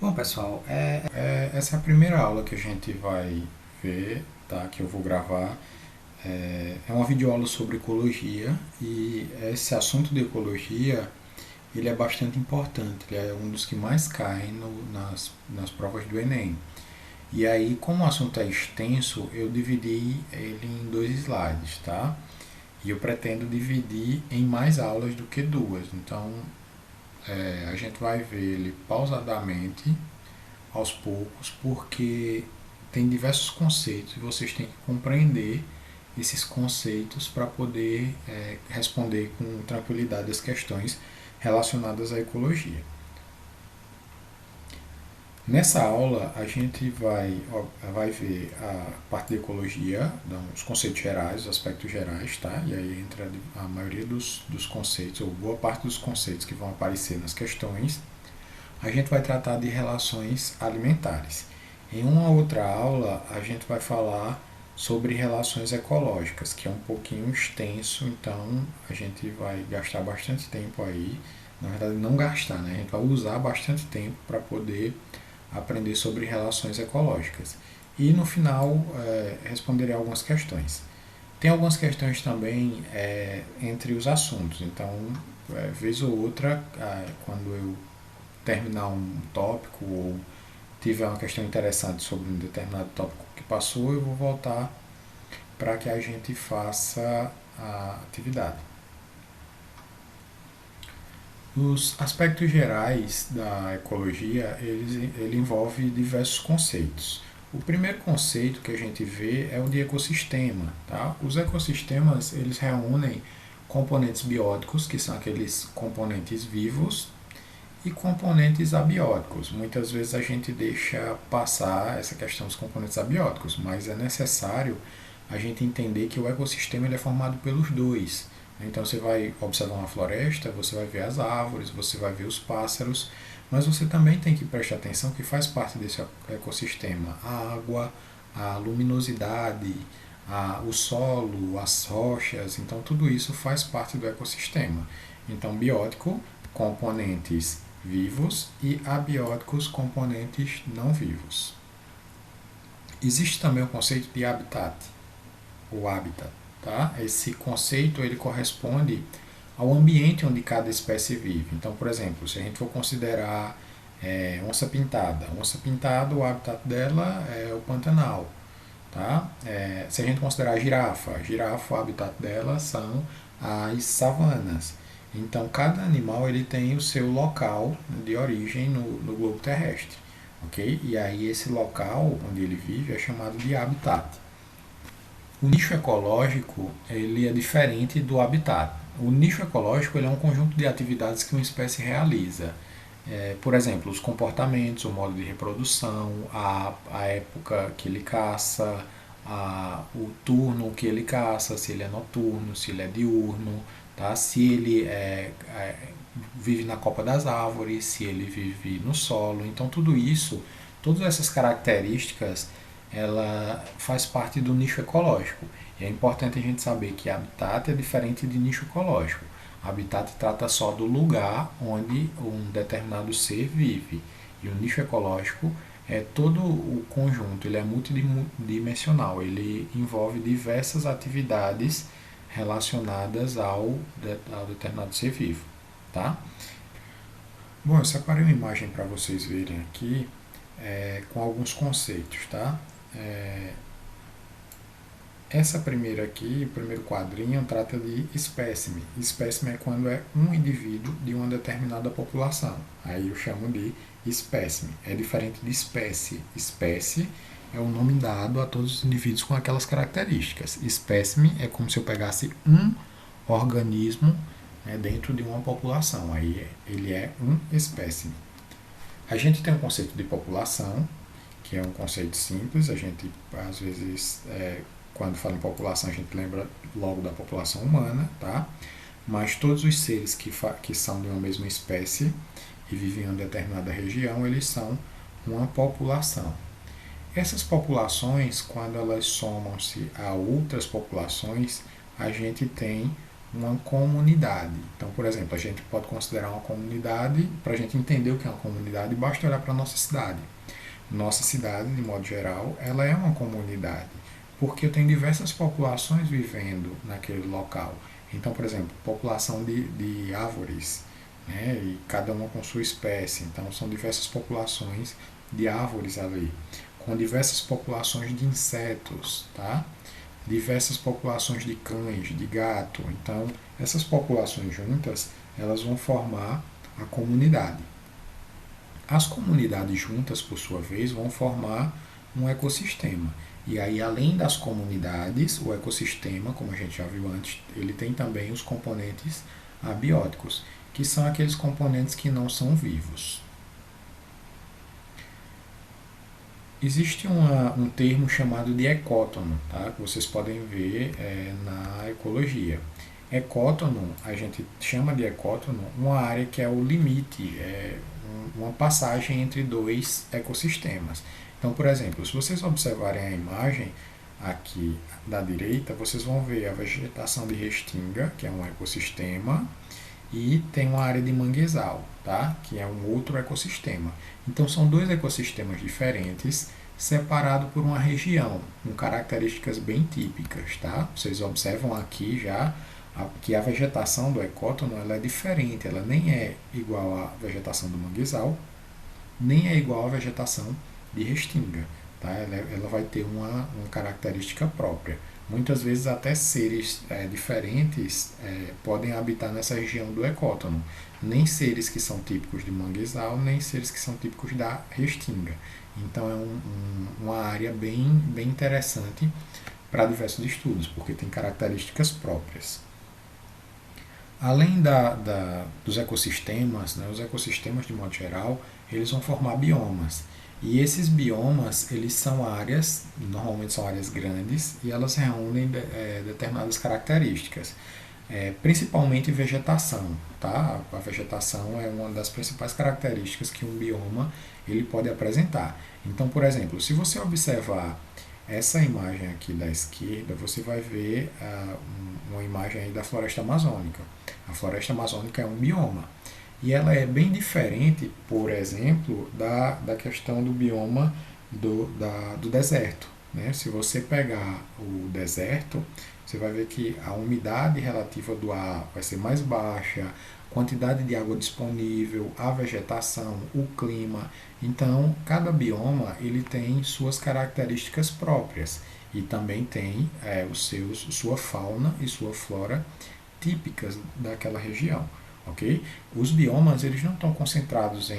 Bom, pessoal, essa é a primeira aula que a gente vai ver, tá? Que eu vou gravar. É uma videoaula sobre ecologia e esse assunto de ecologia ele é bastante importante. Ele é um dos que mais caem nas provas do Enem. E aí, como o assunto é extenso, eu dividi ele em dois slides, tá? E eu pretendo dividir em mais aulas do que duas. Então, a gente vai ver ele pausadamente aos poucos, porque tem diversos conceitos e vocês têm que compreender esses conceitos para poder responder com tranquilidade as questões relacionadas à ecologia. Nessa aula a gente vai ver a parte de ecologia, os conceitos gerais, os aspectos gerais, tá? E aí entra a maioria dos conceitos, ou boa parte dos conceitos que vão aparecer nas questões. A gente vai tratar de relações alimentares. Em uma outra aula, a gente vai falar sobre relações ecológicas, que é um pouquinho extenso, então a gente vai gastar bastante tempo aí. Na verdade, não gastar, né? A gente vai usar bastante tempo para poder aprender sobre relações ecológicas. E no final, responderei algumas questões. Tem algumas questões também entre os assuntos, então, vez ou outra, quando eu terminar um tópico ou tiver uma questão interessante sobre um determinado tópico que passou, eu vou voltar para que a gente faça a atividade. Os aspectos gerais da ecologia, ele envolve diversos conceitos. O primeiro conceito que a gente vê é o de ecossistema. Tá? Os ecossistemas eles reúnem componentes bióticos, que são aqueles componentes vivos, e componentes abióticos. Muitas vezes a gente deixa passar essa questão dos componentes abióticos, mas é necessário a gente entender que o ecossistema ele é formado pelos dois. Então você vai observar uma floresta, você vai ver as árvores, você vai ver os pássaros, mas você também tem que prestar atenção que faz parte desse ecossistema a água, a luminosidade, o solo, as rochas, então tudo isso faz parte do ecossistema. Então, biótico, componentes vivos e abióticos, componentes não vivos. Existe também o conceito de habitat, o habitat. Tá? Esse conceito ele corresponde ao ambiente onde cada espécie vive. Então, por exemplo, se a gente for considerar onça pintada, o habitat dela é o Pantanal. Tá? Se a gente considerar a girafa, o habitat dela são as savanas. Então, cada animal ele tem o seu local de origem no globo terrestre. Ok? E aí, esse local onde ele vive é chamado de habitat. O nicho ecológico ele é diferente do habitat. O nicho ecológico ele é um conjunto de atividades que uma espécie realiza. Por exemplo, os comportamentos, o modo de reprodução, a época que ele caça, o turno que ele caça, se ele é noturno, se ele é diurno, tá? Se ele vive na copa das árvores, se ele vive no solo. Então, tudo isso, todas essas características, ela faz parte do nicho ecológico. E é importante a gente saber que habitat é diferente de nicho ecológico. Habitat trata só do lugar onde um determinado ser vive. E o nicho ecológico é todo o conjunto, ele é multidimensional, ele envolve diversas atividades relacionadas ao determinado ser vivo. Tá? Bom, eu separei uma imagem para vocês verem aqui com alguns conceitos. Tá? Essa primeira aqui, o primeiro quadrinho, trata de espécime. Espécime é quando é um indivíduo de uma determinada população. Aí eu chamo de espécime. É diferente de espécie. Espécie é o nome dado a todos os indivíduos com aquelas características. Espécime é como se eu pegasse um organismo dentro de uma população. Aí ele é um espécime. A gente tem um conceito de população, que é um conceito simples. A gente, às vezes, quando fala em população, a gente lembra logo da população humana, tá? Mas todos os seres que são de uma mesma espécie e vivem em uma determinada região, eles são uma população. Essas populações, quando elas somam-se a outras populações, a gente tem uma comunidade. Então, por exemplo, a gente pode considerar uma comunidade, para a gente entender o que é uma comunidade, basta olhar para a nossa cidade. Nossa cidade, de modo geral, ela é uma comunidade, porque eu tenho diversas populações vivendo naquele local. Então, por exemplo, população de árvores, né, e cada uma com sua espécie. Então, são diversas populações de árvores ali, com diversas populações de insetos, tá? Diversas populações de cães, de gato. Então, essas populações juntas, elas vão formar a comunidade. As comunidades juntas, por sua vez, vão formar um ecossistema. E aí, além das comunidades, o ecossistema, como a gente já viu antes, ele tem também os componentes abióticos, que são aqueles componentes que não são vivos. Existe um termo chamado de ecótono, tá? Que vocês podem ver na ecologia. Ecótono, a gente chama de ecótono uma área que é o limite, uma passagem entre dois ecossistemas. Então, por exemplo, se vocês observarem a imagem aqui da direita, vocês vão ver a vegetação de restinga, que é um ecossistema, e tem uma área de manguezal, tá? Que é um outro ecossistema. Então são dois ecossistemas diferentes, separados por uma região, com características bem típicas, tá? Vocês observam aqui já que a vegetação do ecótono ela é diferente, ela nem é igual à vegetação do manguezal, nem é igual à vegetação de restinga. Tá? Ela vai ter uma característica própria. Muitas vezes até seres diferentes podem habitar nessa região do ecótono. Nem seres que são típicos de manguezal, nem seres que são típicos da restinga. Então é uma área bem interessante para diversos estudos, porque tem características próprias. Além dos ecossistemas, né, os ecossistemas de modo geral, eles vão formar biomas. E esses biomas, eles são áreas, normalmente são áreas grandes, e elas reúnem determinadas características, principalmente vegetação. Tá? A vegetação é uma das principais características que um bioma ele pode apresentar. Então, por exemplo, se você observar essa imagem aqui da esquerda, você vai ver uma imagem aí da floresta amazônica. A floresta amazônica é um bioma. E ela é bem diferente, por exemplo, da questão do bioma do deserto. Né? Se você pegar o deserto, você vai ver que a umidade relativa do ar vai ser mais baixa, quantidade de água disponível, a vegetação, o clima. Então, cada bioma ele tem suas características próprias e também tem sua fauna e sua flora típicas daquela região. Ok? Os biomas eles não estão concentrados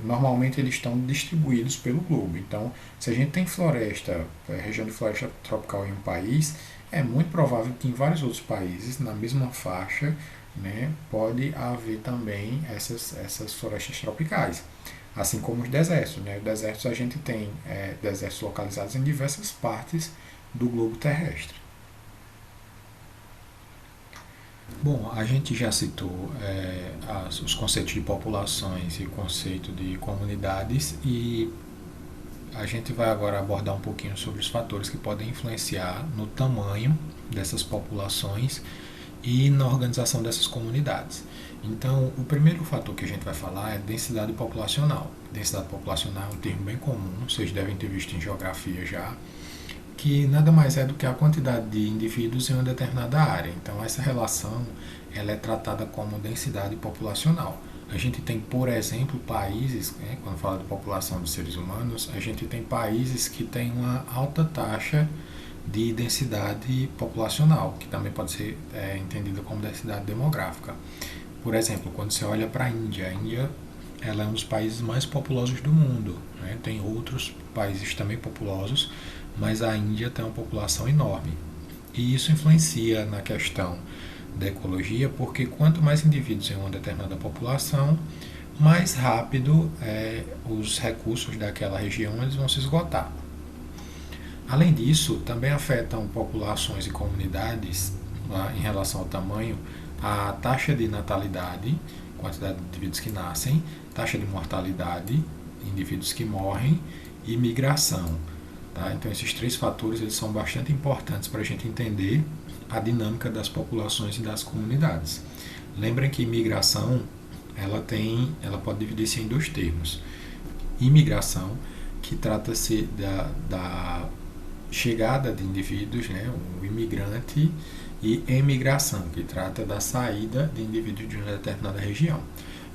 normalmente eles estão distribuídos pelo globo. Então, se a gente tem floresta, região de floresta tropical em um país, é muito provável que em vários outros países, na mesma faixa, né, pode haver também essas florestas tropicais. Assim como os desertos. Né? Os desertos a gente tem desertos localizados em diversas partes do globo terrestre. Bom, a gente já citou os conceitos de populações e o conceito de comunidades e a gente vai agora abordar um pouquinho sobre os fatores que podem influenciar no tamanho dessas populações e na organização dessas comunidades. Então, o primeiro fator que a gente vai falar é densidade populacional. Densidade populacional é um termo bem comum, vocês devem ter visto em geografia já, que nada mais é do que a quantidade de indivíduos em uma determinada área. Então, essa relação ela é tratada como densidade populacional. A gente tem, por exemplo, países, né, quando fala de população de seres humanos, a gente tem países que têm uma alta taxa de densidade populacional, que também pode ser entendida como densidade demográfica. Por exemplo, quando você olha para a Índia ela é um dos países mais populosos do mundo. Né? Tem outros países também populosos, mas a Índia tem uma população enorme. E isso influencia na questão da ecologia, porque quanto mais indivíduos em uma determinada população, mais rápido os recursos daquela região eles vão se esgotar. Além disso, também afetam populações e comunidades em relação ao tamanho, a taxa de natalidade, quantidade de indivíduos que nascem, taxa de mortalidade, indivíduos que morrem e migração. Tá? Então esses três fatores eles são bastante importantes para a gente entender a dinâmica das populações e das comunidades. Lembrem que migração ela pode dividir-se em dois termos. Imigração, que trata-se da chegada de indivíduos, né, o imigrante, e emigração, que trata da saída de indivíduos de uma determinada região.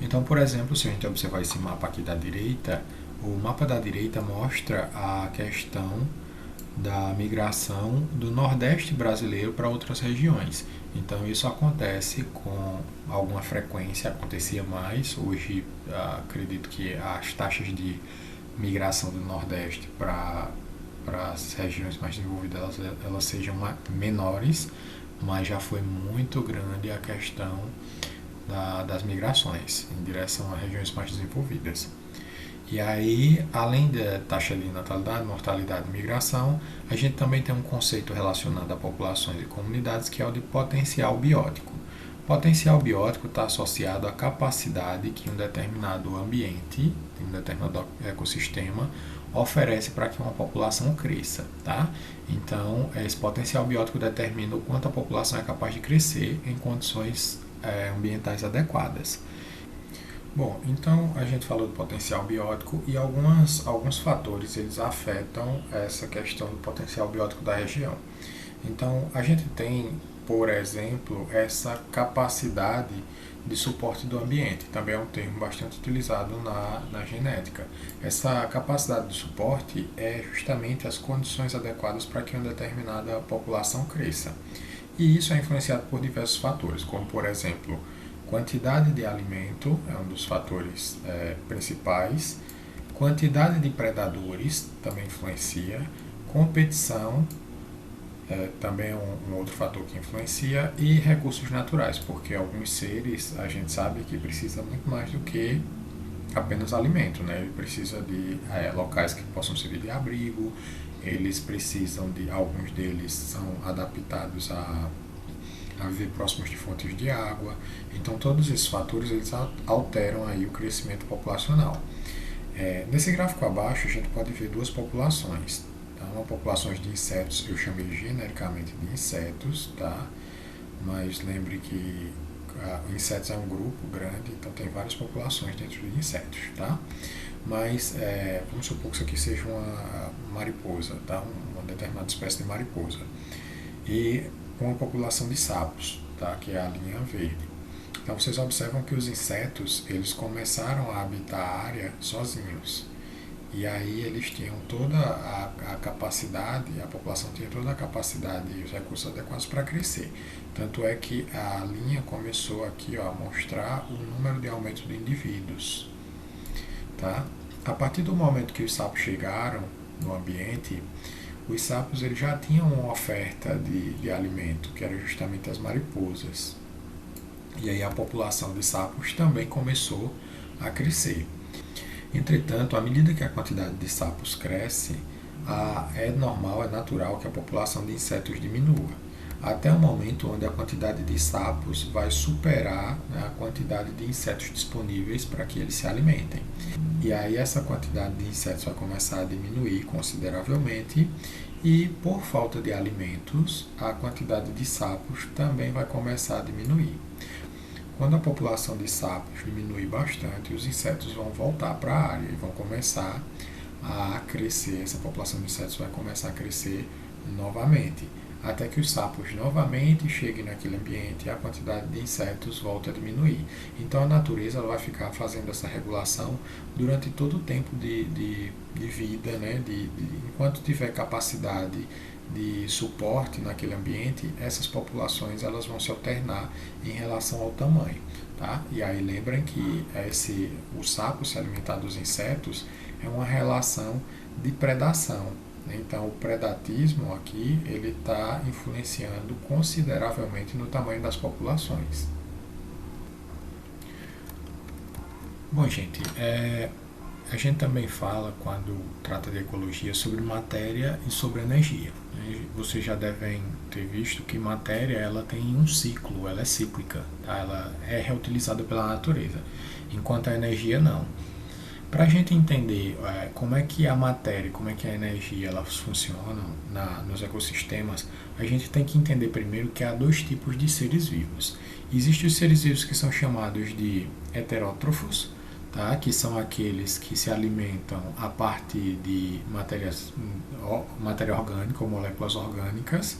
Então, por exemplo, se a gente observar esse mapa aqui da direita, o mapa da direita mostra a questão da migração do Nordeste brasileiro para outras regiões. Então isso acontece com alguma frequência, acontecia mais. Hoje acredito que as taxas de migração do Nordeste para as regiões mais desenvolvidas elas sejam menores, mas já foi muito grande a questão das migrações em direção a regiões mais desenvolvidas. E aí, além da taxa de natalidade, mortalidade e migração, a gente também tem um conceito relacionado a populações e comunidades que é o de potencial biótico. Potencial biótico está associado à capacidade que um determinado ambiente, um determinado ecossistema, oferece para que uma população cresça, tá? Então, esse potencial biótico determina o quanto a população é capaz de crescer em condições ambientais adequadas. Bom, então a gente falou do potencial biótico e alguns fatores eles afetam essa questão do potencial biótico da região. Então a gente tem, por exemplo, essa capacidade de suporte do ambiente, também é um termo bastante utilizado na genética. Essa capacidade de suporte é justamente as condições adequadas para que uma determinada população cresça. E isso é influenciado por diversos fatores, como por exemplo, quantidade de alimento é um dos fatores principais, quantidade de predadores também influencia, competição também é um outro fator que influencia, e recursos naturais, porque alguns seres a gente sabe que precisa muito mais do que apenas alimento, né? Ele precisa de locais que possam servir de abrigo, eles precisam de, alguns deles são adaptados a viver próximos de fontes de água. Então todos esses fatores eles alteram aí o crescimento populacional. Nesse gráfico abaixo a gente pode ver duas populações. Tá? Uma população de insetos, eu chamei genericamente de insetos, tá? Mas lembre que insetos é um grupo grande, então tem várias populações dentro de insetos, tá? Mas vamos supor que isso aqui seja uma mariposa, tá? Uma determinada espécie de mariposa. E uma população de sapos, tá? Que é a linha verde. Então vocês observam que os insetos eles começaram a habitar a área sozinhos. E aí eles tinham toda a capacidade, a população tinha toda a capacidade e os recursos adequados para crescer. Tanto é que a linha começou aqui a mostrar o número de aumento de indivíduos. Tá? A partir do momento que os sapos chegaram no ambiente, os sapos eles já tinham uma oferta de alimento, que era justamente as mariposas. E aí a população de sapos também começou a crescer. Entretanto, à medida que a quantidade de sapos cresce, é normal, é natural que a população de insetos diminua, até o momento onde a quantidade de sapos vai superar, né, a quantidade de insetos disponíveis para que eles se alimentem. E aí essa quantidade de insetos vai começar a diminuir consideravelmente e, por falta de alimentos, a quantidade de sapos também vai começar a diminuir. Quando a população de sapos diminuir bastante, os insetos vão voltar para a área e vão começar a crescer, essa população de insetos vai começar a crescer novamente, até que os sapos novamente cheguem naquele ambiente e a quantidade de insetos volte a diminuir. Então a natureza ela vai ficar fazendo essa regulação durante todo o tempo de vida, né? Enquanto tiver capacidade de suporte naquele ambiente, essas populações elas vão se alternar em relação ao tamanho. Tá? E aí lembrem que o sapo se alimentar dos insetos é uma relação de predação. Então o predatismo aqui ele está influenciando consideravelmente no tamanho das populações. Bom, gente, a gente também fala, quando trata de ecologia, sobre matéria e sobre energia. Vocês já devem ter visto que matéria ela tem um ciclo, ela é cíclica, tá? Ela é reutilizada pela natureza, enquanto a energia não. Para a gente entender como é que a matéria, como é que a energia elas funcionam nos ecossistemas, a gente tem que entender primeiro que há dois tipos de seres vivos. Existem os seres vivos que são chamados de heterótrofos, tá? Que são aqueles que se alimentam a partir de matéria orgânica ou moléculas orgânicas.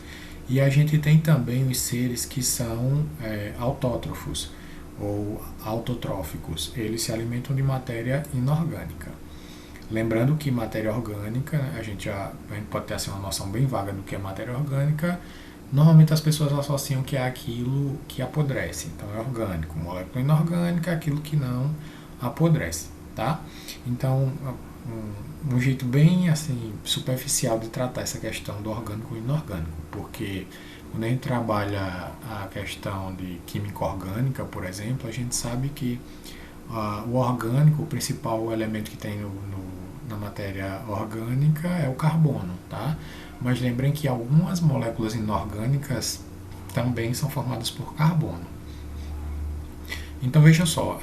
E a gente tem também os seres que são autótrofos ou autotróficos. Eles se alimentam de matéria inorgânica. Lembrando que matéria orgânica, a gente pode ter assim, uma noção bem vaga do que é matéria orgânica. Normalmente as pessoas associam que é aquilo que apodrece, então é orgânico. Molécula inorgânica é aquilo que não apodrece, tá? Então, um jeito bem assim superficial de tratar essa questão do orgânico e inorgânico, porque quando a gente trabalha a questão de química orgânica, por exemplo, a gente sabe que o orgânico, o principal elemento que tem na matéria orgânica é o carbono, tá? Mas lembrem que algumas moléculas inorgânicas também são formadas por carbono. Então veja só,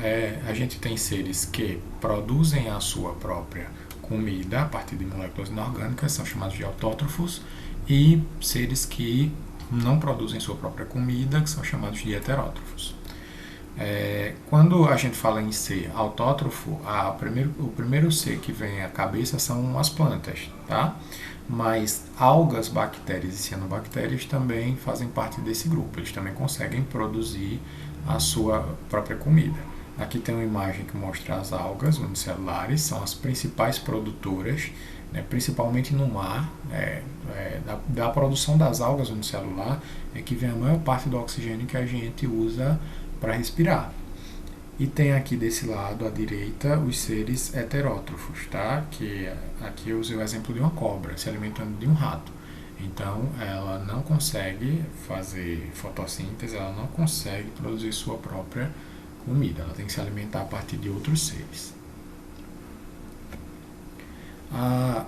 a gente tem seres que produzem a sua própria comida a partir de moléculas inorgânicas, são chamados de autótrofos, e seres que não produzem sua própria comida, que são chamados de heterótrofos. Quando a gente fala em ser autótrofo, o primeiro ser que vem à cabeça são as plantas, tá? Mas algas, bactérias e cianobactérias também fazem parte desse grupo, eles também conseguem produzir a sua própria comida. Aqui tem uma imagem que mostra as algas unicelulares, são as principais produtoras, né, principalmente no mar, da produção das algas unicelular é que vem a maior parte do oxigênio que a gente usa para respirar. E tem aqui desse lado à direita os seres heterótrofos, tá? Que aqui eu usei o exemplo de uma cobra se alimentando de um rato. Então ela não consegue fazer fotossíntese, ela não consegue produzir sua própria comida, ela tem que se alimentar a partir de outros seres. A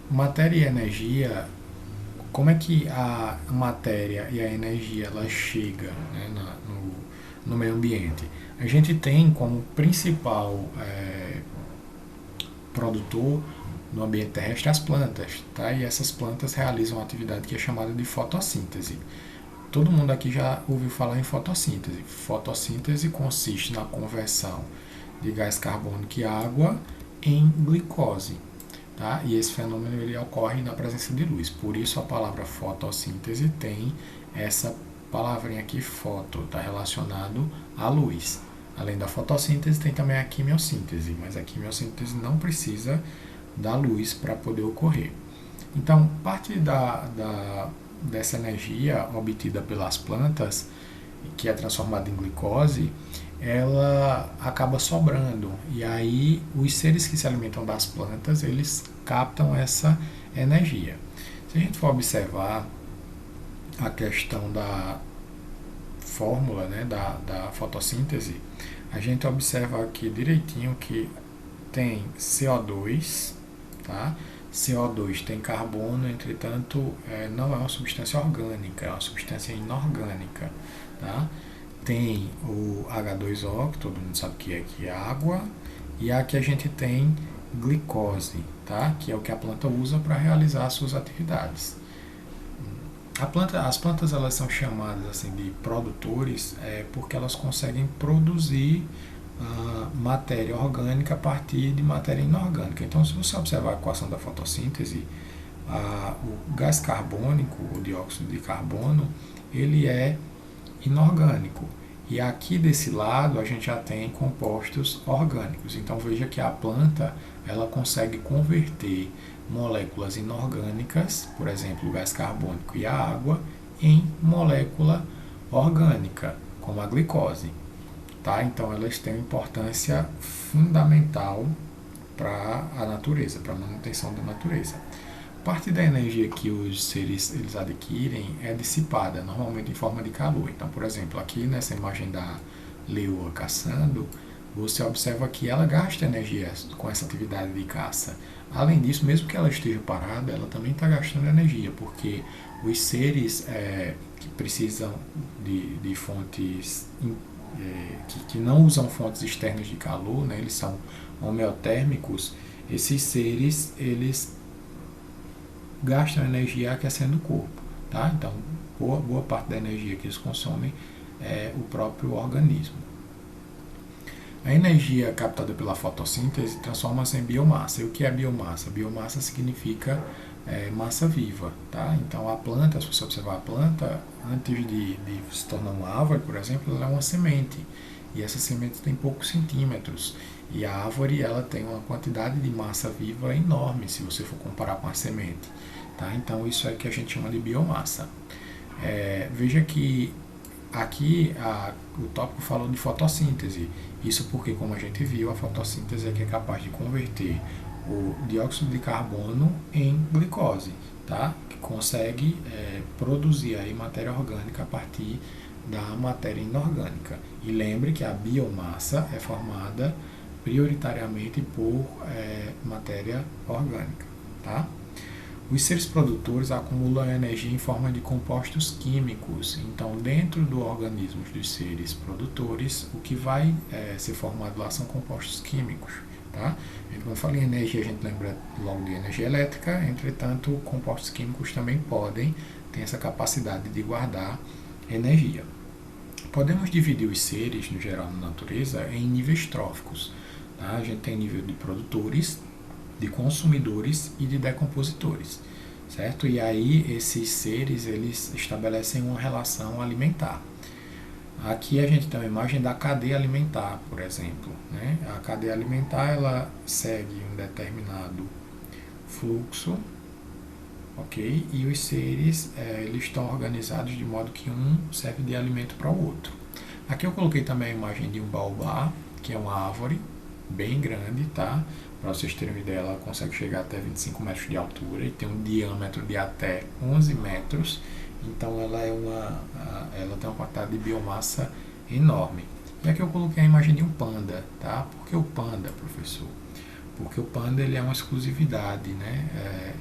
matéria e a energia, como é que a matéria e a energia ela chega, né, no meio ambiente? A gente tem como principal produtor no ambiente terrestre as plantas, tá? E essas plantas realizam uma atividade que é chamada de fotossíntese. Todo mundo aqui já ouviu falar em fotossíntese. Fotossíntese consiste na conversão de gás carbônico e água em glicose, tá? E esse fenômeno ele ocorre na presença de luz. Por isso a palavra fotossíntese tem essa palavrinha aqui, foto, está relacionado à luz. Além da fotossíntese, tem também a quimiossíntese, mas a quimiossíntese não precisa da luz para poder ocorrer. Então, parte dessa energia obtida pelas plantas, que é transformada em glicose, ela acaba sobrando. E aí, os seres que se alimentam das plantas, eles captam essa energia. Se a gente for observar a questão da fórmula, né, da fotossíntese, a gente observa aqui direitinho que tem CO2, tá? CO2 tem carbono, entretanto, não é uma substância orgânica, é uma substância inorgânica, tá? Tem o H2O, que todo mundo sabe que é água, e aqui a gente tem glicose, tá? Que é o que a planta usa para realizar as suas atividades. As plantas elas são chamadas assim de produtores porque elas conseguem produzir matéria orgânica a partir de matéria inorgânica. Então, se você observar a equação da fotossíntese, o gás carbônico, o dióxido de carbono, ele é inorgânico. E aqui desse lado a gente já tem compostos orgânicos. Então veja que a planta ela consegue converter moléculas inorgânicas, por exemplo, o gás carbônico e a água, em molécula orgânica, como a glicose. Tá? Então elas têm importância fundamental para a natureza, para a manutenção da natureza. Parte da energia que os seres eles adquirem é dissipada, normalmente em forma de calor. Então, por exemplo, aqui nessa imagem da leoa caçando, você observa que ela gasta energia com essa atividade de caça. Além disso, mesmo que ela esteja parada, ela também está gastando energia, porque os seres que precisam de fontes que não usam fontes externas de calor, né, eles são homeotérmicos, esses seres, eles gastam energia aquecendo o corpo, tá? Então, boa parte da energia que eles consomem é o próprio organismo. A energia captada pela fotossíntese transforma-se em biomassa. E o que é biomassa? Biomassa significa massa viva, tá? Então a planta, se você observar a planta, antes de se tornar uma árvore, por exemplo, ela é uma semente. E essa semente tem poucos centímetros. E a árvore, ela tem uma quantidade de massa viva enorme, se você for comparar com a semente, tá? Então isso é que a gente chama de biomassa. Veja que aqui o tópico falou de fotossíntese. Isso porque, como a gente viu, a fotossíntese é que é capaz de converter o dióxido de carbono em glicose, tá? Que consegue produzir aí matéria orgânica a partir da matéria inorgânica. E lembre que a biomassa é formada prioritariamente por matéria orgânica, tá? Os seres produtores acumulam energia em forma de compostos químicos. Então, dentro do organismo dos seres produtores, o que vai ser formado lá são compostos químicos. Tá? Quando fala em energia, a gente lembra logo de energia elétrica, entretanto, compostos químicos também ter essa capacidade de guardar energia. Podemos dividir os seres, no geral, na natureza, em níveis tróficos. Tá? A gente tem nível de produtores, de consumidores e de decompositores, certo? E aí esses seres, eles estabelecem uma relação alimentar. Aqui a gente tem uma imagem da cadeia alimentar, por exemplo, né? A cadeia alimentar, ela segue um determinado fluxo, ok? E os seres, eles estão organizados de modo que um serve de alimento para o outro. Aqui eu coloquei também a imagem de um baobá, que é uma árvore bem grande, tá? Para vocês terem uma ideia, ela consegue chegar até 25 metros de altura e tem um diâmetro de até 11 metros. Então ela tem uma quantidade de biomassa enorme. E aqui eu coloquei a imagem de um panda, tá? Por que o panda, professor? Porque o panda, ele é uma exclusividade, né?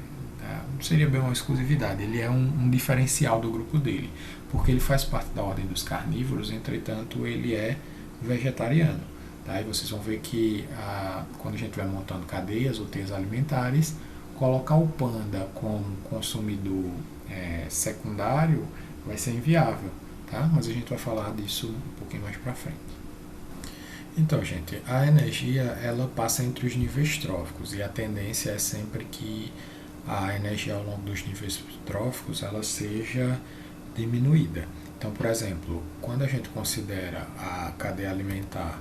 Não seria bem uma exclusividade, ele é um diferencial do grupo dele, porque ele faz parte da ordem dos carnívoros, entretanto ele é vegetariano. Tá? E vocês vão ver que quando a gente vai montando cadeias ou teias alimentares, colocar o panda como consumidor secundário vai ser inviável, tá? Mas a gente vai falar disso um pouquinho mais para frente. Então, gente, a energia, ela passa entre os níveis tróficos e a tendência é sempre que a energia ao longo dos níveis tróficos ela seja diminuída. Então, por exemplo, quando a gente considera a cadeia alimentar,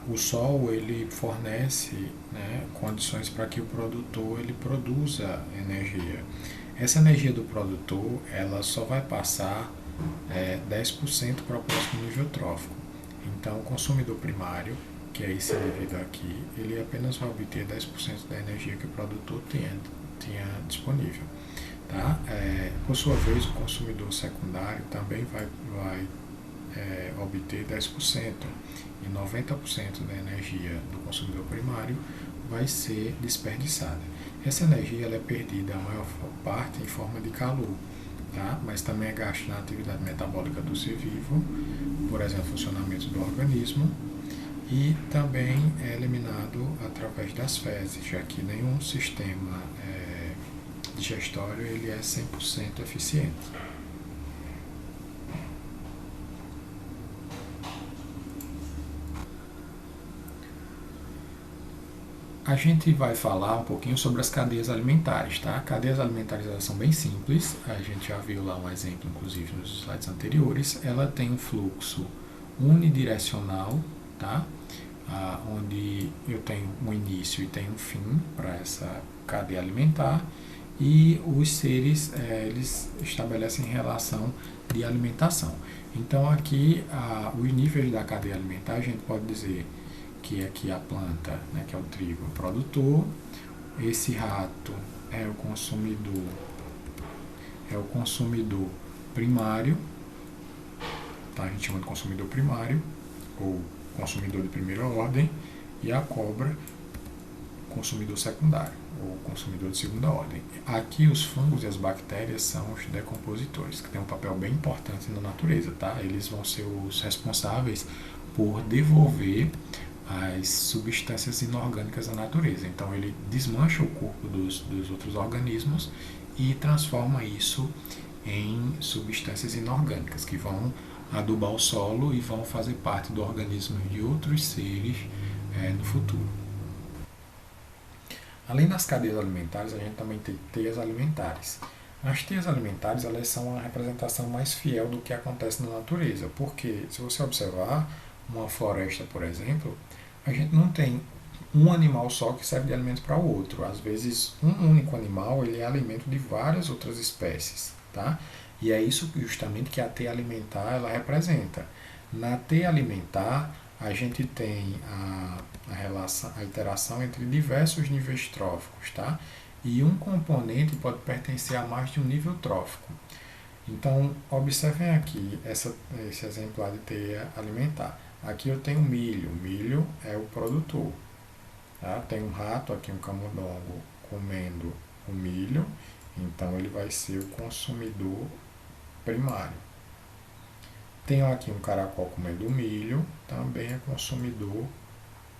o sol, ele fornece, né, condições para que o produtor ele produza energia. Essa energia do produtor, ela só vai passar 10% para o próximo nível trófico. Então, o consumidor primário, que é esse indivíduo aqui, ele apenas vai obter 10% da energia que o produtor tinha disponível. Tá? Por sua vez, o consumidor secundário também vai obter 10%, e 90% da energia do consumidor primário vai ser desperdiçada. Essa energia ela é perdida a maior parte em forma de calor, tá? Mas também é gasta na atividade metabólica do ser vivo, por exemplo, funcionamento do organismo, e também é eliminado através das fezes, já que nenhum sistema digestório ele é 100% eficiente. A gente vai falar um pouquinho sobre as cadeias alimentares, tá? Cadeias alimentares elas são bem simples, a gente já viu lá um exemplo, inclusive nos slides anteriores. Ela tem um fluxo unidirecional, tá? Onde eu tenho um início e tenho um fim para essa cadeia alimentar, e os seres eles estabelecem relação de alimentação. Então aqui os níveis da cadeia alimentar a gente pode dizer que aqui a planta, né, que é o trigo, é o produtor, esse rato é o consumidor primário, tá? A gente chama de consumidor primário ou consumidor de primeira ordem, e a cobra, consumidor secundário ou consumidor de segunda ordem. Aqui os fungos e as bactérias são os decompositores, que têm um papel bem importante na natureza, tá? Eles vão ser os responsáveis por devolver as substâncias inorgânicas da natureza. Então ele desmancha o corpo dos outros organismos e transforma isso em substâncias inorgânicas que vão adubar o solo e vão fazer parte do organismo de outros seres no futuro. Além das cadeias alimentares, a gente também tem teias alimentares. As teias alimentares, elas são a representação mais fiel do que acontece na natureza, porque se você observar uma floresta, por exemplo, a gente não tem um animal só que serve de alimento para o outro. Às vezes, um único animal ele é alimento de várias outras espécies, tá? E é isso justamente que a teia alimentar ela representa. Na teia alimentar, a gente tem a interação entre diversos níveis tróficos, tá? E um componente pode pertencer a mais de um nível trófico. Então, observem aqui esse exemplar de teia alimentar. Aqui eu tenho milho. Milho é o produtor. Tá? Tem um rato aqui, um camundongo, comendo o milho. Então, ele vai ser o consumidor primário. Tenho aqui um caracol comendo milho. Também é consumidor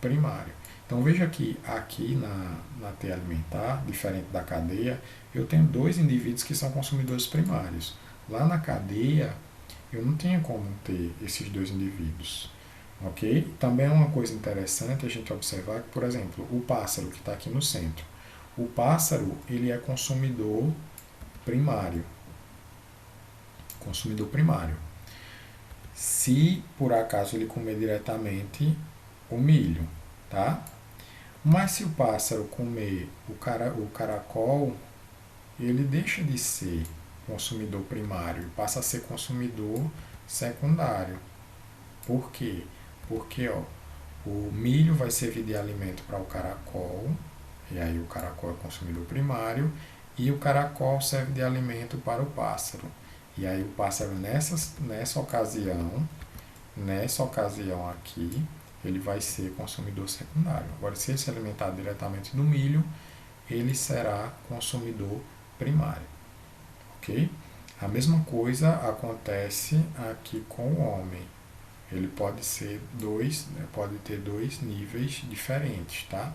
primário. Então, veja que aqui na teia alimentar, diferente da cadeia, eu tenho dois indivíduos que são consumidores primários. Lá na cadeia, eu não tenho como ter esses dois indivíduos. Ok? Também é uma coisa interessante a gente observar que, por exemplo, o pássaro que está aqui no centro. O pássaro, ele é consumidor primário. Consumidor primário. Se, por acaso, ele comer diretamente o milho, tá? Mas se o pássaro comer o caracol, ele deixa de ser consumidor primário e passa a ser consumidor secundário. Por quê? Porque o milho vai servir de alimento para o caracol, e aí o caracol é consumidor primário, e o caracol serve de alimento para o pássaro. E aí o pássaro nessa ocasião aqui, ele vai ser consumidor secundário. Agora, se ele se alimentar diretamente do milho, ele será consumidor primário. Ok? A mesma coisa acontece aqui com o homem. Ele pode ter dois níveis diferentes, tá?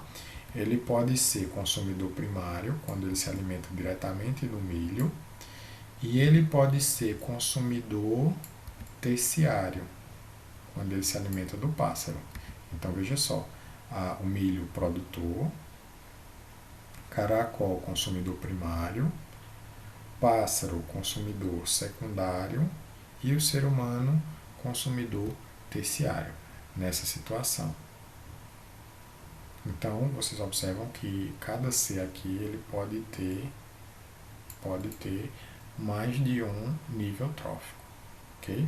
Ele pode ser consumidor primário, quando ele se alimenta diretamente do milho, e ele pode ser consumidor terciário, quando ele se alimenta do pássaro. Então veja só, o milho produtor, caracol consumidor primário, pássaro consumidor secundário e o ser humano consumidor terciário nessa situação. Então vocês observam que cada ser aqui ele pode ter mais de um nível trófico, ok?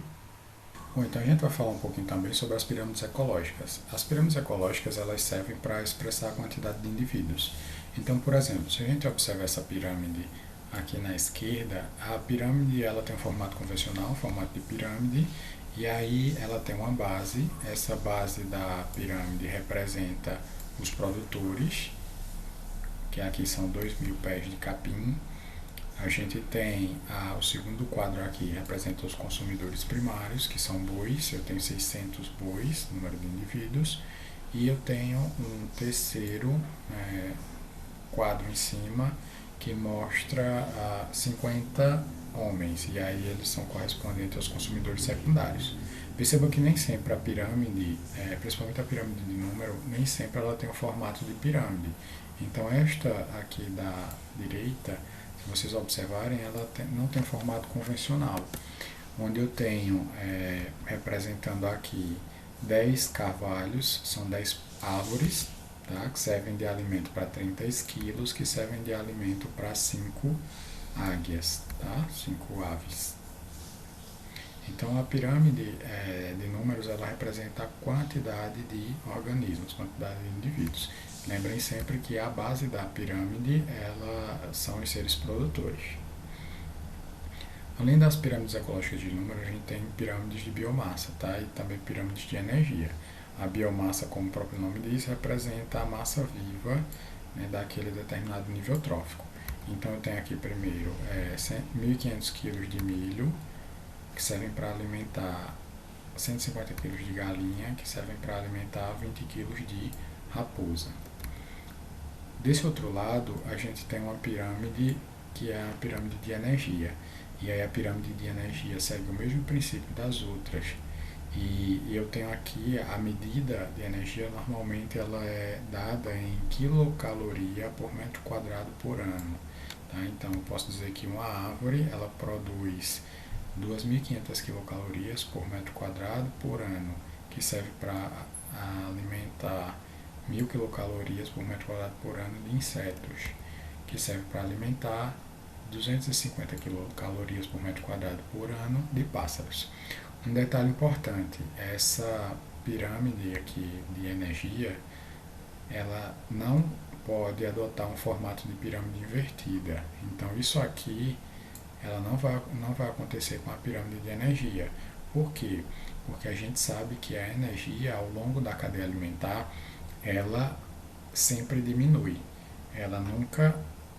Bom, então a gente vai falar um pouquinho também sobre as pirâmides ecológicas. As pirâmides ecológicas elas servem para expressar a quantidade de indivíduos. Então, por exemplo, se a gente observar essa pirâmide aqui na esquerda, a pirâmide ela tem um formato convencional, um formato de pirâmide, e aí ela tem uma base. Essa base da pirâmide representa os produtores, que aqui são 2.000 pés de capim. A gente tem o segundo quadro aqui, representa os consumidores primários, que são bois. Eu tenho 600 bois, número de indivíduos. E eu tenho um terceiro quadro em cima, que mostra 50 homens. E aí eles são correspondentes aos consumidores secundários. Perceba que nem sempre a pirâmide, principalmente a pirâmide de número, nem sempre ela tem o formato de pirâmide. Então esta aqui da direita, se vocês observarem, ela não tem formato convencional, onde eu tenho representando aqui 10 carvalhos, são 10 árvores, tá, que servem de alimento para 30 esquilos, que servem de alimento para 5 águias, tá, 5 aves. Então a pirâmide de números ela representa a quantidade de organismos, quantidade de indivíduos. Lembrem sempre que a base da pirâmide são os seres produtores. Além das pirâmides ecológicas de número, a gente tem pirâmides de biomassa, tá? E também pirâmides de energia. A biomassa, como o próprio nome diz, representa a massa viva, né, daquele determinado nível trófico. Então eu tenho aqui primeiro 1.500 kg de milho, que servem para alimentar 150 kg de galinha, que servem para alimentar 20 kg de raposa. Desse outro lado, a gente tem uma pirâmide, que é a pirâmide de energia. E aí a pirâmide de energia segue o mesmo princípio das outras. E eu tenho aqui a medida de energia, normalmente ela é dada em quilocaloria por metro quadrado por ano. Tá? Então eu posso dizer que uma árvore ela produz 2.500 quilocalorias por metro quadrado por ano, que serve para alimentar 1.000 quilocalorias por metro quadrado por ano de insetos, que serve para alimentar 250 quilocalorias por metro quadrado por ano de pássaros. Um detalhe importante, essa pirâmide aqui de energia, ela não pode adotar um formato de pirâmide invertida. Então isso aqui, ela não vai acontecer com a pirâmide de energia. Por quê? Porque a gente sabe que a energia ao longo da cadeia alimentar, ela sempre diminui, ela nunca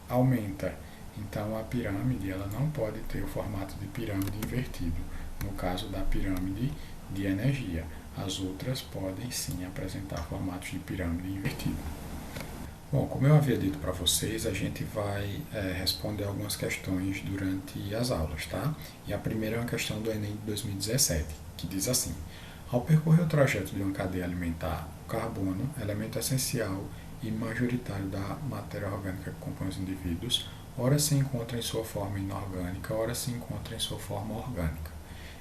aumenta. Então a pirâmide ela não pode ter o formato de pirâmide invertido, no caso da pirâmide de energia. As outras podem sim apresentar formatos de pirâmide invertido. Bom, como eu havia dito para vocês, a gente vai responder algumas questões durante as aulas, tá? E a primeira é uma questão do Enem de 2017, que diz assim: ao percorrer o trajeto de uma cadeia alimentar, o carbono, elemento essencial e majoritário da matéria orgânica que compõe os indivíduos, ora se encontra em sua forma inorgânica, ora se encontra em sua forma orgânica.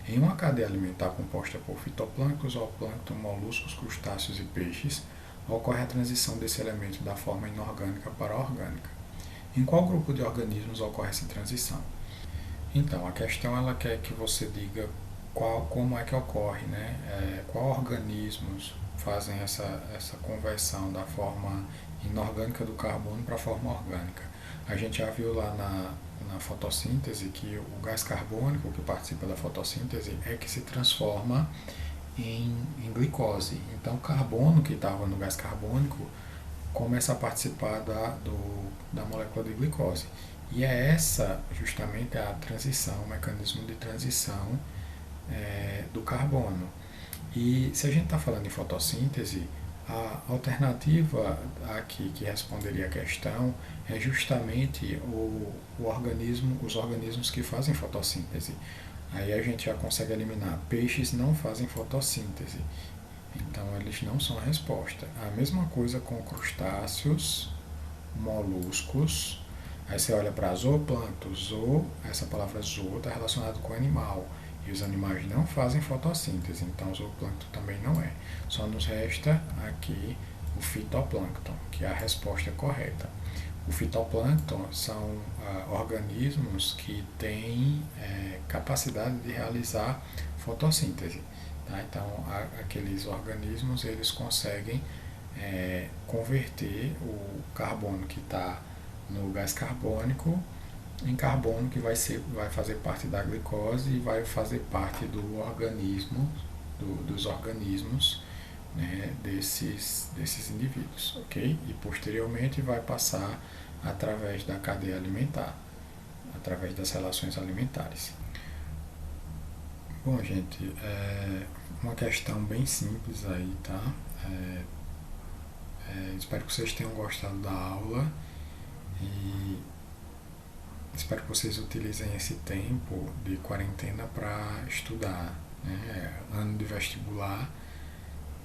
Em uma cadeia alimentar composta por fitoplâncton, zooplâncton, moluscos, crustáceos e peixes, ocorre a transição desse elemento da forma inorgânica para a orgânica. Em qual grupo de organismos ocorre essa transição? Então, a questão ela quer que você diga como é que ocorre, né? Qual organismos fazem essa conversão da forma inorgânica do carbono para a forma orgânica. A gente já viu lá na fotossíntese que o gás carbônico que participa da fotossíntese é que se transforma em glicose. Então, o carbono que estava no gás carbônico começa a participar da molécula de glicose. E é essa justamente a transição, o mecanismo de transição do carbono. E se a gente está falando em fotossíntese, a alternativa aqui que responderia a questão é justamente os organismos que fazem fotossíntese. Aí a gente já consegue eliminar. Peixes não fazem fotossíntese, então eles não são a resposta. A mesma coisa com crustáceos, moluscos. Aí você olha para zooplâncton, essa palavra zoo está relacionada com animal. E os animais não fazem fotossíntese, então o zooplâncton também não é. Só nos resta aqui o fitoplâncton, que é a resposta correta. O fitoplâncton são organismos que têm capacidade de realizar fotossíntese. Tá? Então, aqueles organismos eles conseguem converter o carbono que está no gás carbônico em carbono que vai fazer parte da glicose e vai fazer parte do organismo, dos organismos, né, desses indivíduos, ok? E posteriormente vai passar através da cadeia alimentar, através das relações alimentares. Bom, gente, uma questão bem simples aí, tá? Espero que vocês tenham gostado da aula e espero que vocês utilizem esse tempo de quarentena para estudar, né? Ano de vestibular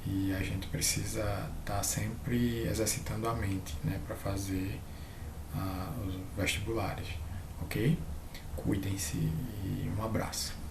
e a gente precisa estar sempre exercitando a mente, né? Para fazer os vestibulares, ok? Cuidem-se e um abraço.